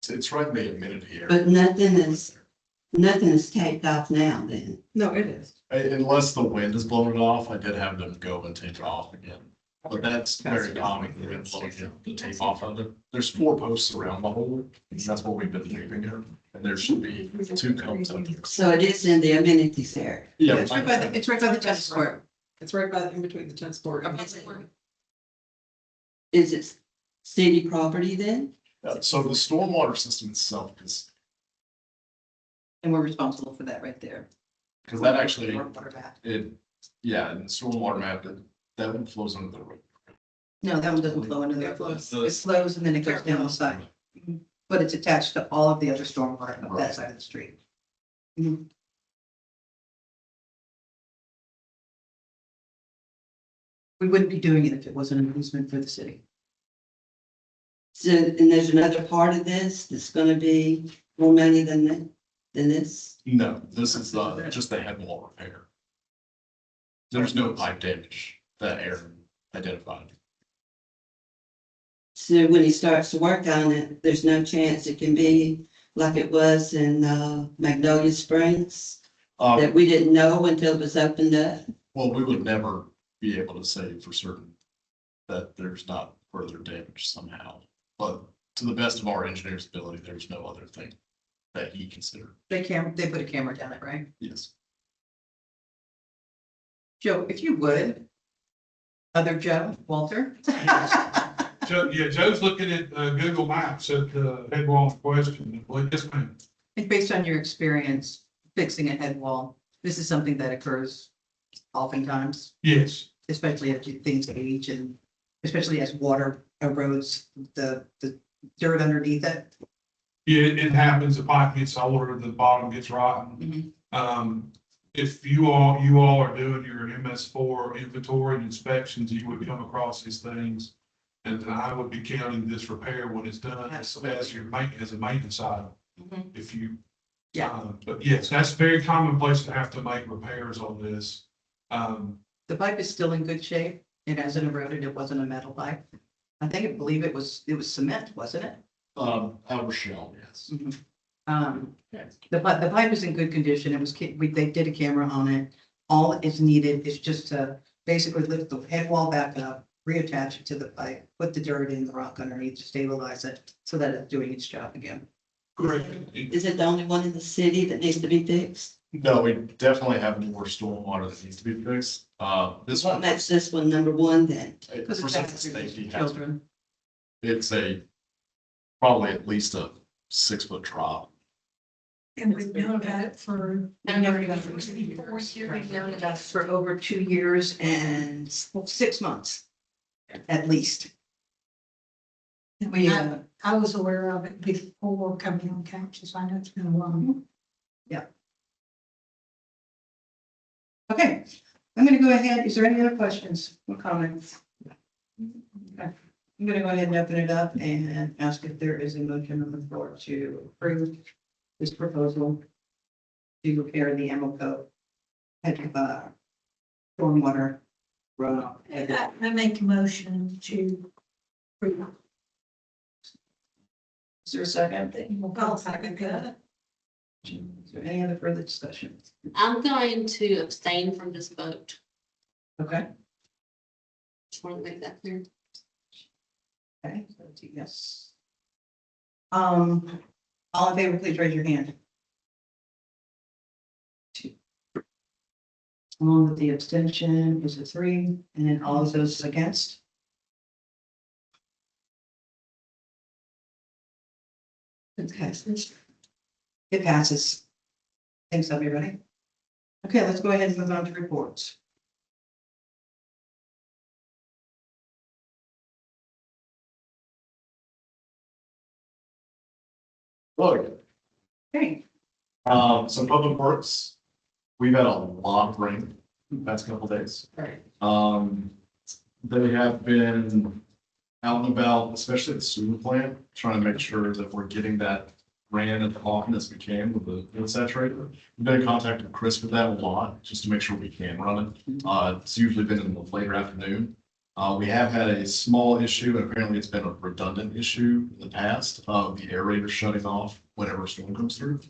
It's right in the amenity area. But nothing is taped off now then? No, it is. Unless the wind is blowing it off, I did have them go and take it off again. But that's very common, the wind blowing the tape off of it. There's 4 posts around the hole, and that's what we've been taping here. And there should be 2 cones up there. So it is in the amenities area? Yeah. It's right by the tennis court. It's right by, in between the tennis court. Is it city property then? So the stormwater system itself is, And we're responsible for that right there. because that actually, Water bath. and the stormwater map, that one flows under the road. No, that one doesn't flow into It the, flows. it flows and then it goes down the side. But it's attached to all of the other stormwater on that side of the street. Mhm. We wouldn't be doing it if it wasn't an easement for the city. So, and there's another part of this that's gonna be more money than this? No, this is just the head wall repair. There's no pipe damage that Aaron identified. So when he starts to work on it, there's no chance it can be like it was in Magnolia Springs? That we didn't know until it was opened up? Well, we would never be able to say for certain that there's not further damage somehow. But to the best of our engineer's ability, there's no other thing that he considered. They put a camera down it, right? Yes. Joe, if you would, Other Joe, Walter? Joe, yeah, Joe's looking at, Google Maps at the head wall in question. Well, yes, ma'am. And based on your experience fixing a head wall, this is something that occurs oftentimes, Yes. especially as things age and especially as water erodes the dirt underneath it. Yeah, it happens. The pipe gets older, the bottom gets rotten. If you all are doing your MS4 inventory and inspections, you would come across these things. And I would be counting this repair when it's done as your maintenance, as a maintenance item. If you. Yeah. But yes, that's very commonplace to have to make repairs on this. The pipe is still in good shape. It hasn't eroded. It wasn't a metal pipe. I believe it was cement, wasn't it? Outer shell, yes. The pipe is in good condition. It was, they did a camera on it. All is needed is just to basically lift the head wall back up, reattach it to the pipe, put the dirt in the rock underneath to stabilize it so that it's doing its job again. Great. Is it the only one in the city that needs to be fixed? No, we definitely have more stormwater that needs to be fixed. This What one, makes this one number one then? Because for it's some hazardous safety, to children. it's probably at least a 6-foot drop. And we've known about it for. We've known about it for over 2 years and 6 months, at least. I was aware of it before coming on council, so I know it's been a while. Okay, I'm gonna go ahead. Is there any other questions or comments? Okay. I'm gonna go ahead and open it up and ask if there is a motion on the floor to approve this proposal to repair the Amoco stormwater runoff. I make a motion to. Is there a second? I'll second that. Is there any other further discussion? I'm going to abstain from this vote. Okay, Just want to make that clear. okay, so it's a yes. All in favor, please raise your hand. 2. Along with the abstention is a 3, and then all of those against. Okay. It passes. Thanks, everybody. Okay, let's go ahead and move on to reports. Look, Okay, some public works, we've had a lot of rain the past couple days. right. They have been out and about, especially at the sewer plant, trying to make sure that we're getting that ran as often as we can with the saturator. We've been in contact with Chris with that a lot, just to make sure we can run it. It's usually been in the later afternoon. We have had a small issue, and apparently it's been a redundant issue in the past, of the aerator shutting off whenever a storm comes through.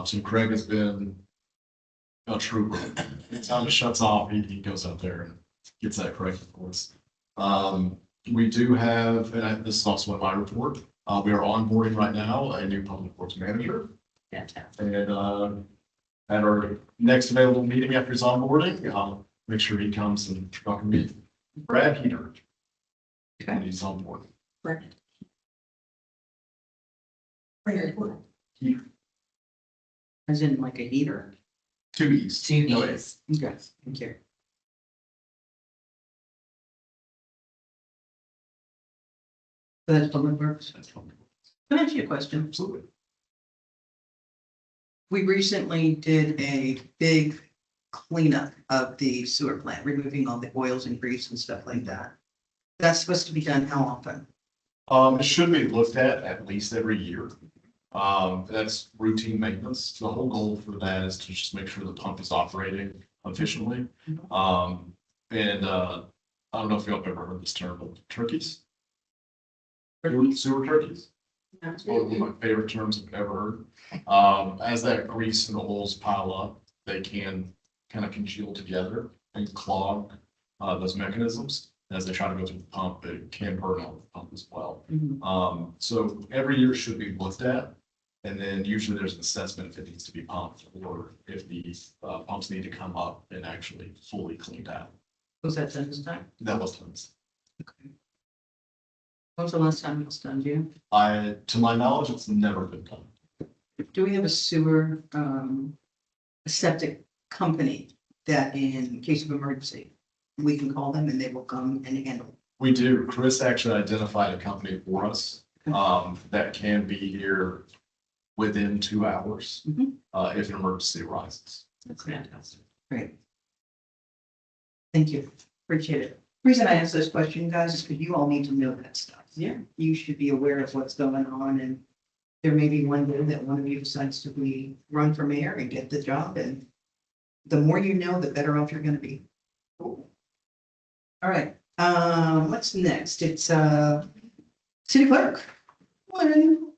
So Craig has been a trooper. Anytime it shuts off, he goes up there and gets that corrected for us. We do have, and this is also in my report, we are onboarding right now a new public works manager. And at our next available meeting after his onboarding, I'll make sure he comes and talk to me. Brad Heater. Okay. When he's on board. Heater, As in like a heater. 2 E's. No A's. Okay, thank you. So that's public works. Can I ask you a question? Absolutely. We recently did a big cleanup of the sewer plant, removing all the oils and grease and stuff like that. That's supposed to be done how often? It should be looked at least every year. That's routine maintenance. The whole goal for that is to just make sure the pump is operating efficiently. I don't know if y'all have ever heard this term, but turkeys. Sewer turkeys. It's one of my favorite terms I've ever heard. As that grease and oils pile up, they can kind of congeal together and clog those mechanisms. As they try to go through the pump, it can burn out the pump as well. So every year should be looked at. And then usually there's an assessment if it needs to be pumped or if the pumps need to come up and actually fully cleaned out. Was that done this time? That was done. Okay. When was the last time it was done, do you? To my knowledge, it's never been done. Do we have a sewer, a septic company that in case of emergency, we can call them and they will come and handle it? We do. Chris actually identified a company for us, that can be here within 2 hours, Mhm. if an emergency arises. That's fantastic. Great. Thank you. Appreciate it. Reason I ask this question, guys, is because you all need to know that stuff. Yeah. You should be aware of what's going on and there may be one day that one of you decides to run for mayor and get the job, and the more you know, the better off you're gonna be. Cool. All right, what's next? It's city clerk. One.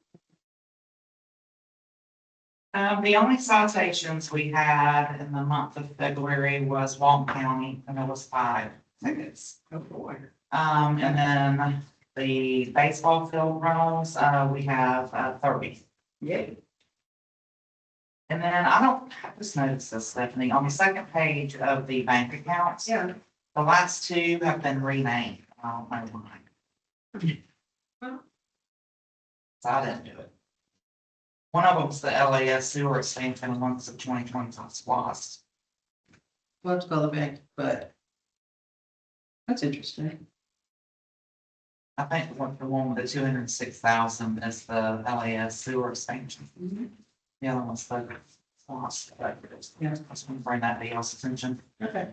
The only citations we had in the month of February was Walton County, and it was 5 tickets. Oh, boy. And then the baseball field runnels, we have 30. Yay. And then I just noticed this, Stephanie, on the second page of the bank accounts. Yeah. The last 2 have been renamed. I don't know why. So I didn't do it. One of them was the LAS sewer expansion and one's the 2025 SPOS. We'll have to call the bank, but that's interesting. I think the one with the 206,000 is the LAS sewer expansion. The other one's the SPOS. Yeah, I just want to bring that to y'all's attention. Okay.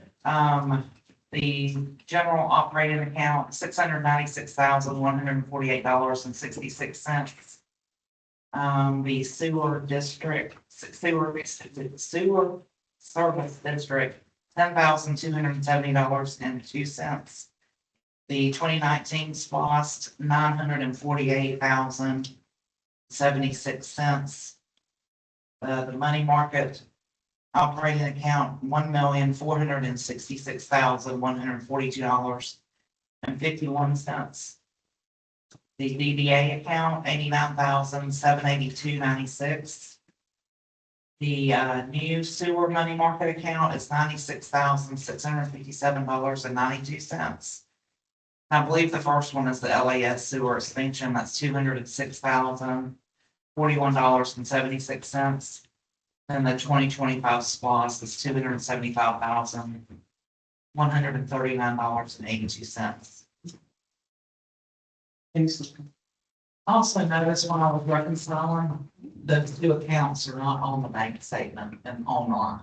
The general operating account, $696,148.66. The sewer district, sewer service district, $10,270.02. The 2019 SPOS, $948,076. The money market operating account, $1,466,142.51. The DDA account, $89,782.96. The new sewer money market account is $96,657.92. I believe the first one is the LAS sewer expansion, that's $206,041.76. And the 2025 SPOS is $275,139.82. Thanks. Also noticed when I was reconciling, those 2 accounts are not on the bank statement and online.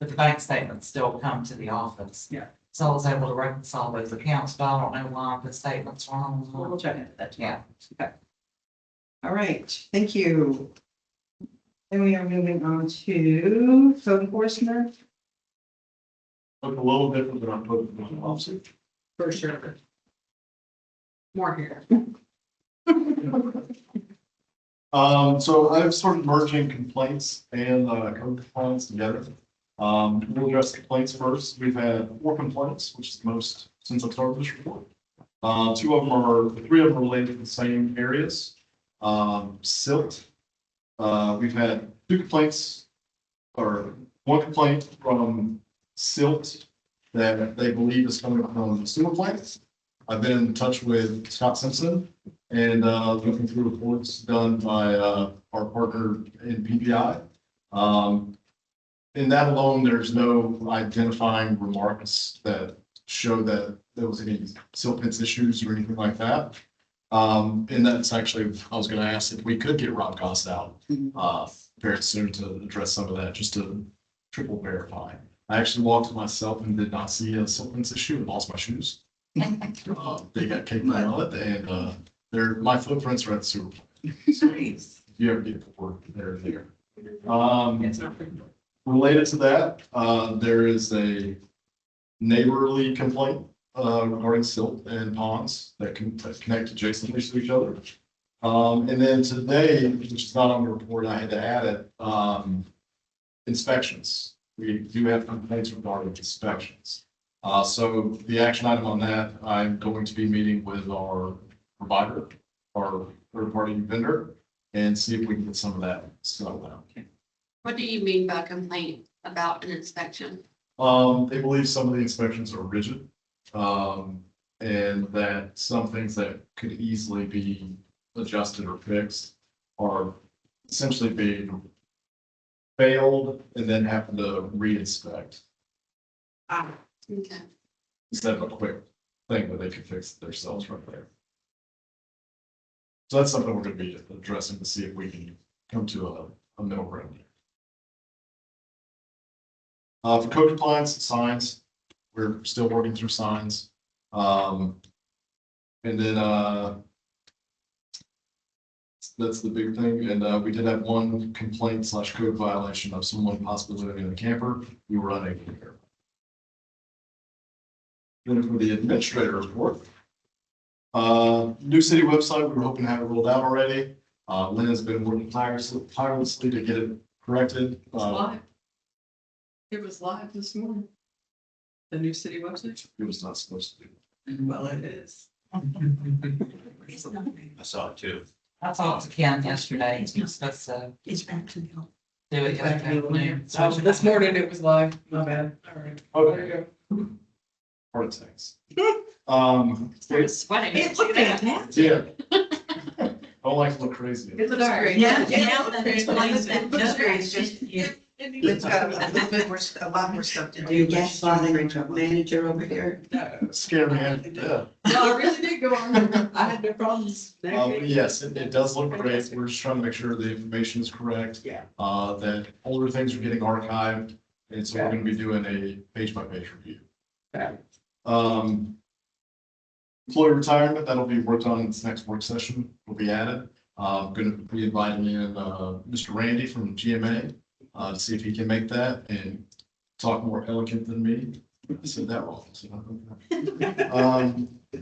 But the bank statements still come to the office. Yeah. So I was able to reconcile those accounts, but I don't know why the statements are on. We'll check into that. Yeah. Okay. All right, thank you. Then we are moving on to code enforcement. Look a little different than I'm putting in my office. For sure. More here. So I've started merging complaints and code compliance together. We'll address complaints first. We've had 4 complaints, which is the most since I started this report. 3 of them are related to the same areas. Silt. We've had 2 complaints, or 1 complaint from silt that they believe is coming from the sewer plant. I've been in touch with Scott Simpson and looking through reports done by our partner in PPI. In that alone, there's no identifying remarks that show that there was any silt pits issues or anything like that. And that's actually, I was going to ask if we could get Rob Goss out very soon to address some of that, just to triple verify. I actually walked myself and did not see a silt pits issue and lost my shoes. They got caked on it, and my footprints are at the sewer plant. So if you ever get to work, they're there. Related to that, there is a neighborly complaint regarding silt and ponds that connect adjacently to each other. And then today, which is not on the report, I had to add it, inspections. We do have complaints regarding inspections. So the action item on that, I'm going to be meeting with our provider, our third-party vendor, and see if we can get some of that settled out. What do you mean by complaint about an inspection? They believe some of the inspections are rigid. And that some things that could easily be adjusted or fixed are essentially being failed and then having to re-inspect Okay. instead of a quick thing that they could fix themselves right there. So that's something we're gonna be addressing to see if we can come to a middle ground. For code compliance and signs, we're still working through signs. And then, that's the big thing. And, we did have one complaint / code violation of someone possibly living in a camper. We were unable to verify. Then for the administrator report. New city website, we were hoping to have it rolled out already. Lynn has been working tirelessly to get it corrected. It's live. It was live this morning. The new city website. It was not supposed to be. Well, it is. I saw it too. I talked to Ken yesterday. He's supposed to It's back to the. do it yesterday. Oh, this morning it was live. My bad. All right. Okay. Heart attacks. Sweating. It looked fantastic. Yeah. I don't like to look crazy. It looks great. Yeah, now that it's It's just, It's got a little bit more, a lot more stuff to do. your gaslighting manager over here. Scare me half to death. No, I really did go on. I had no problems. Yes, it does look great. We're just trying to make sure the information is correct. Yeah. That older things are getting archived, and so we're gonna be doing a page by page review. Okay. Employee retirement, that'll be worked on in this next work session, will be added. Gonna be inviting in, Mr. Randy from GMA, to see if he can make that and talk more elegant than me. I said that wrong.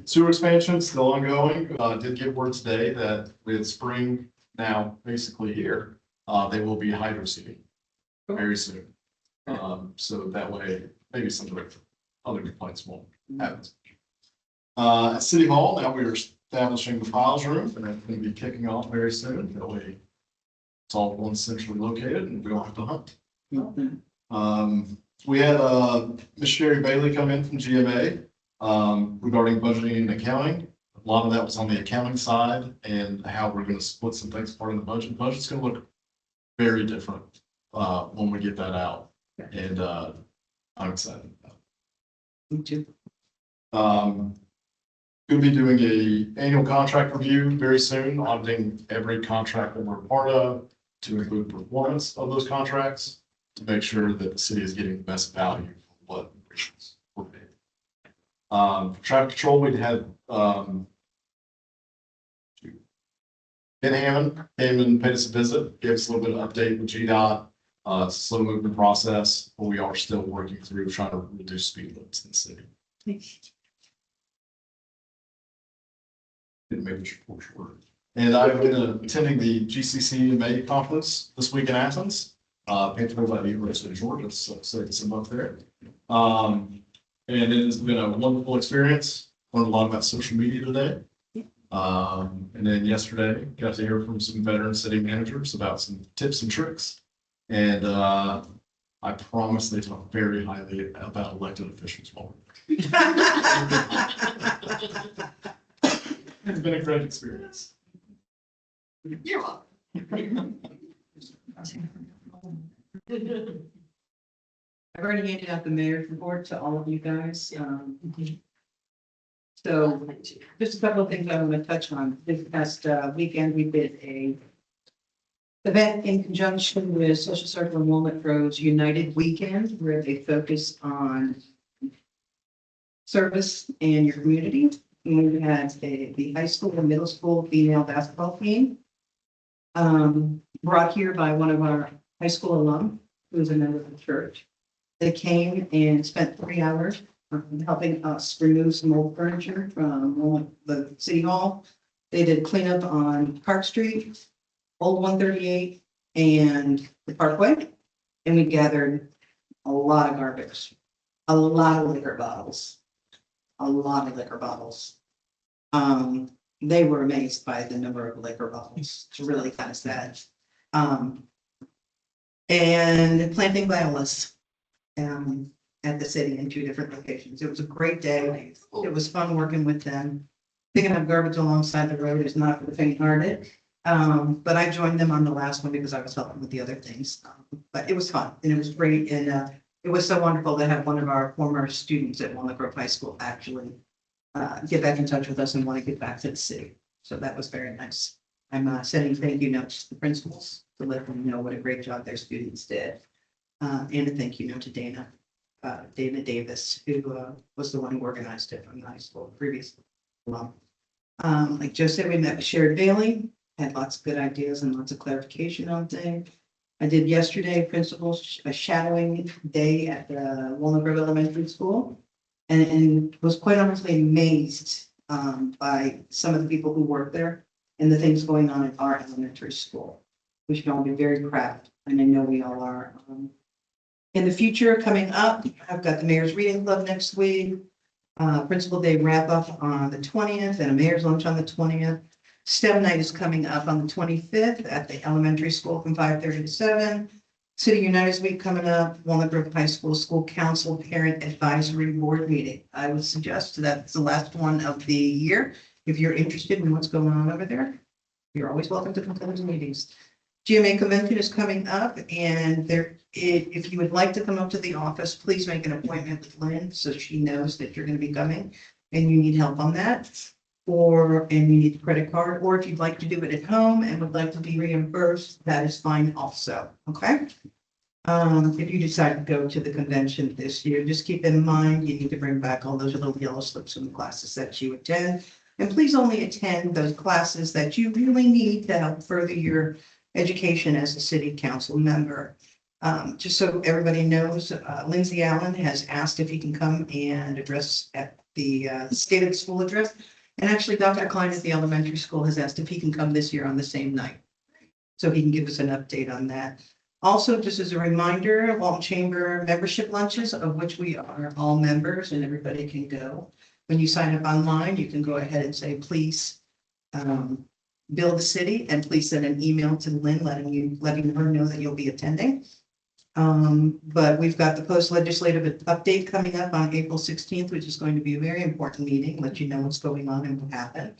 Sewer expansion still ongoing. Did get word today that with spring now basically here, they will be hydro seeding very soon. So that way, maybe some of the other complaints won't happen. At City Hall, now we are establishing the files room, and that's going to be kicking off very soon. That way, it's all one centrally located, and we don't have to hunt. We had Ms. Sherry Bailey come in from GMA regarding budgeting and accounting. A lot of that was on the accounting side and how we're going to split some things part of the budget. Budget's going to look very different when we get that out, and I'm excited about it. Me too. Going to be doing a annual contract review very soon, auditing every contract that we're part of to include performance of those contracts to make sure that the city is getting the best value for what we're paying. For traffic control, we had Ben Hammond came and paid us a visit, gave us a little bit of update with GDOT. It's a slow moving process, but we are still working through trying to reduce speed limits in the city. Didn't make this report short. And I've been attending the GCCMA conference this week in Athens, paid for by the University of Georgia, so it's up there. And it has been a wonderful experience. Learned a lot about social media today. And then yesterday, got to hear from some veteran city managers about some tips and tricks. And I promise they talk very highly about elected officials while we're there. It's been a great experience. You're welcome. I've already handed out the mayor's report to all of you guys. So just a couple of things I want to touch on. This past weekend, we did a event in conjunction with Social Circle Enrollment Pros United Weekend, where they focus on service and your community. And we had the high school and middle school female basketball team, brought here by one of our high school alum, who is a member of the church. They came and spent 3 hours helping us remove some old furniture from the city hall. They did cleanup on Park Street, Old 138, and the Parkway. And we gathered a lot of garbage, a lot of liquor bottles. They were amazed by the number of liquor bottles. It's really kind of sad. And planting violas. at the city in 2 different locations. It was a great day. It was fun working with them. Picking up garbage alongside the road is not for the faint-hearted. But I joined them on the last one because I was helping with the other things. But it was fun and it was great. And it was so wonderful to have one of our former students at Walnut Grove High School actually get back in touch with us and want to get back to the city. So that was very nice. I'm sending thank you notes to the principals to let them know what a great job their students did. And a thank you note to Dana Davis, who was the one who organized it from the high school previously. Well, like Joe said, we met with Sherrod Bailey, had lots of good ideas and lots of clarification on things. I did yesterday principals a shadowing day at the Walnut Grove Elementary School and was quite honestly amazed by some of the people who work there and the things going on at our elementary school. We should all be very proud, and I know we all are. In the future, coming up, I've got the Mayor's Reading Club next week, Principal Day wrap up on the 20th, and a Mayor's Lunch on the 20th. STEM Night is coming up on the 25th at the elementary school from 5:30 to 7. City United's Week coming up, Walnut Grove High School School Council Parent Advisory Board Meeting. I would suggest that's the last one of the year. If you're interested in what's going on over there, you're always welcome to come to those meetings. GMA Convention is coming up, and if you would like to come up to the office, please make an appointment with Lynn so she knows that you're going to be coming and you need help on that. And you need a credit card, or if you'd like to do it at home and would like to be reimbursed, that is fine also, okay? If you decide to go to the convention this year, just keep in mind, you need to bring back all those little yellow slips from the classes that you attend. And please only attend those classes that you really need to help further your education as a city council member. Just so everybody knows, Lindsay Allen has asked if he can come and address at the State of the School address. And actually, Dr. Klein at the elementary school has asked if he can come this year on the same night. So he can give us an update on that. Also, just as a reminder, Walton Chamber membership lunches, of which we are all members and everybody can go. When you sign up online, you can go ahead and say, please bill the city and please send an email to Lynn letting her know that you'll be attending. But we've got the post-legislative update coming up on April 16th, which is going to be a very important meeting, let you know what's going on and what happened.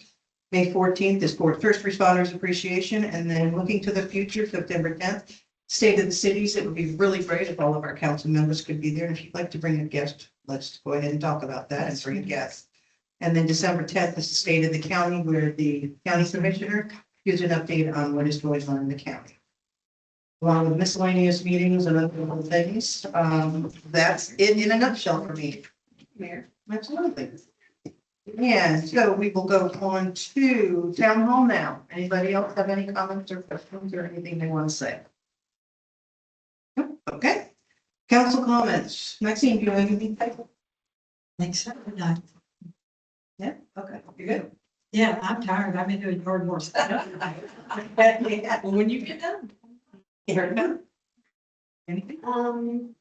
May 14th is for First Responders Appreciation, and then looking to the future, September 10th, State of the Cities. It would be really great if all of our council members could be there. And if you'd like to bring a guest, let's go ahead and talk about that and bring a guest. And then December 10th is the State of the County, where the county commissioner gives an update on what is going on in the county. Along with miscellaneous meetings and other little things. That's it in a nutshell for me. Mayor, absolutely. And so we will go on to town hall now. Anybody else have any comments or questions or anything they want to say? Nope. Okay. Council comments. Maxine, do you have anything? Thanks, so much. Yeah, okay, you're good. Yeah, I'm tired. I've been doing yard work. Yeah. Well, when you get done. Erica? Anything?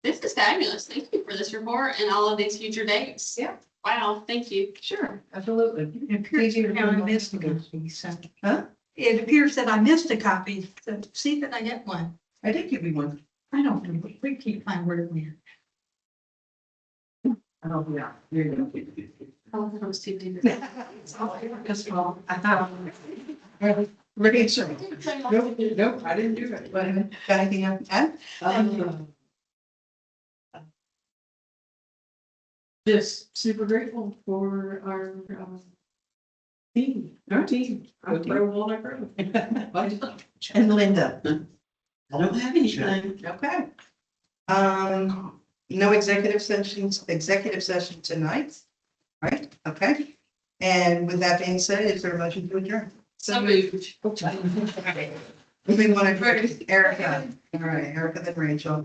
This is fabulous. Thank you for this report and all of these future dates. Yeah. Wow, thank you. Sure, absolutely. It appears that I missed a copy, so. Huh? It appears that I missed a copy, so see that I get one. I did give you one. I don't know, we can't find where it went. Oh, yeah. You're good. Oh, that was too deep. Because, well, Ready, sure. Nope, I didn't do it. Got anything else to add? Just super grateful for our team, our team. I'm pro Walnut Grove. And Linda. I don't have anything. Okay. No executive session tonight. Right, okay. And with that being said, is there a motion to adjourn? So moved. Moving on to Erica. All right, Erica, then Rachel.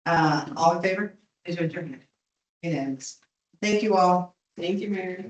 All in favor? Is there adjourned? It ends. Thank you all. Thank you, Mary.